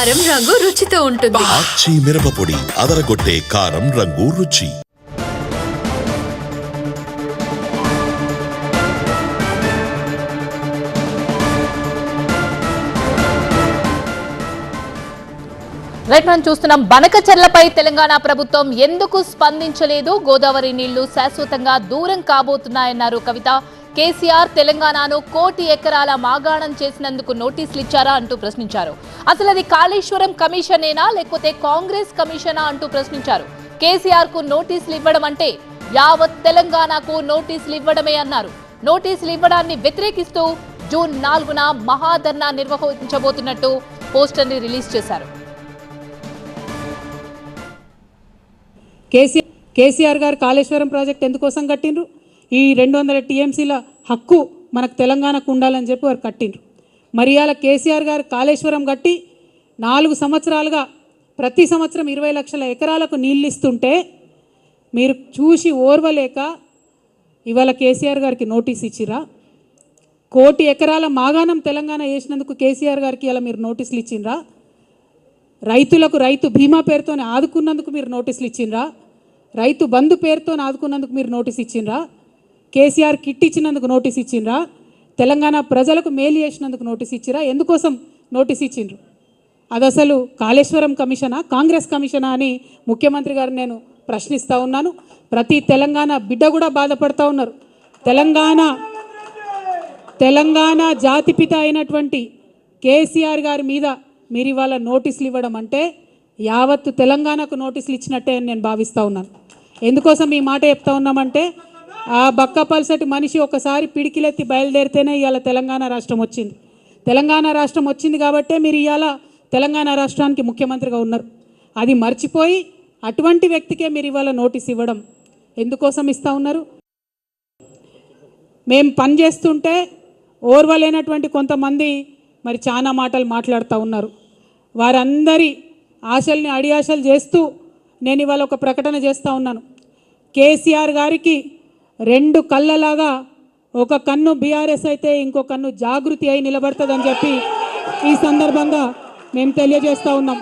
కారం రంగు రుచితో ఉంటుంది. ఆచి మిరపపొడి అదరగొట్టే కారం రంగు రుచి. రైట్, మనం చూస్తున్నాం బనకచెర్లపై తెలంగాణ ప్రభుత్వం ఎందుకు స్పందించలేదు? గోదావరి నీళ్లు శాశ్వతంగా దూరం కాబోతున్నాయన్నారు కవిత. కేసీఆర్ తెలంగాణను 1 కోటి ఎకరాల మాగాణం చేసినందుకు నోటీసులు ఇచ్చారా అంటూ ప్రశ్నించారు. అసలు అది కాళేశ్వరం కమిషనేనా లేకపోతే కాంగ్రెస్ కమిషనా అంటూ ప్రశ్నించారు. కేసీఆర్ కు నోటీసులు ఇవ్వడం అంటే యావత్ తెలంగాణకు నోటీసులు ఇవ్వడమే అన్నారు. నోటీసులు ఇవ్వడాన్ని వ్యతిరేకిస్తూ జూన్ 4న మహాధర్నా నిర్వహించబోతున్నట్టు పోస్టర్ని రిలీజ్ చేశారు. కేసీఆర్ గారు కాళేశ్వరం ప్రాజెక్ట్ ఎందుకోసం కట్టిండ్రు? ఈ 200 టీఎంసీల హక్కు మనకు తెలంగాణకు ఉండాలని చెప్పి వారు కట్టిండ్రు. మరి ఇవాళ కేసీఆర్ గారు కాళేశ్వరం కట్టి 4 సంవత్సరాలుగా ప్రతి సంవత్సరం 20 లక్షల ఎకరాలకు నీళ్ళు ఇస్తుంటే మీరు చూసి ఓర్వలేక ఇవాళ కేసీఆర్ గారికి నోటీస్ ఇచ్చిరా? 1 కోటి ఎకరాల మాగాణం తెలంగాణ వేసినందుకు కేసీఆర్ గారికి ఇలా మీరు నోటీసులు ఇచ్చిండ్రా? రైతులకు రైతు బీమా పేరుతో ఆదుకున్నందుకు మీరు నోటీసులు ఇచ్చిండ్రా? రైతు బంధు పేరుతో ఆదుకున్నందుకు మీరు నోటీస్ ఇచ్చిండ్రా? కేసీఆర్ కిట్ ఇచ్చినందుకు నోటీస్ ఇచ్చిండ్రా? తెలంగాణ ప్రజలకు మేలు చేసినందుకు నోటీస్ ఇచ్చిరా? ఎందుకోసం నోటీస్ ఇచ్చిండ్రు? అది అసలు కాళేశ్వరం కమిషనా కాంగ్రెస్ కమిషనా అని ముఖ్యమంత్రి గారు నేను ప్రశ్నిస్తూ ఉన్నాను. ప్రతి తెలంగాణ బిడ్డ కూడా బాధపడుతూ ఉన్నారు. తెలంగాణ జాతిపిత అయినటువంటి కేసీఆర్ గారి మీద మీరు ఇవాళ నోటీసులు ఇవ్వడం అంటే యావత్తు తెలంగాణకు నోటీసులు ఇచ్చినట్టే అని నేను భావిస్తూ ఉన్నాను. ఎందుకోసం ఈ మాట చెప్తా ఉన్నామంటే ఆ బక్కపల్సటి మనిషి ఒకసారి పిడికిలెత్తి బయలుదేరితేనే ఇవాళ తెలంగాణ రాష్ట్రం వచ్చింది. తెలంగాణ రాష్ట్రం వచ్చింది కాబట్టే మీరు ఇవాళ తెలంగాణ రాష్ట్రానికి ముఖ్యమంత్రిగా ఉన్నారు. అది మర్చిపోయి అటువంటి వ్యక్తికే మీరు ఇవాళ నోటీస్ ఇవ్వడం ఎందుకోసం ఇస్తూ ఉన్నారు? మేము పని చేస్తుంటే ఓర్వలేనటువంటి కొంతమంది మరి చాలా మాటలు మాట్లాడుతూ ఉన్నారు. వారందరి ఆశల్ని అడియాశలు చేస్తూ నేను ఇవాళ ఒక ప్రకటన చేస్తూ ఉన్నాను. కేసీఆర్ గారికి 2 కళ్ళలాగా ఒక కన్ను బీఆర్ఎస్ అయితే ఇంకో కన్ను జాగృతి అయి నిలబడుతుందని చెప్పి ఈ సందర్భంగా మేము తెలియజేస్తూ ఉన్నాం.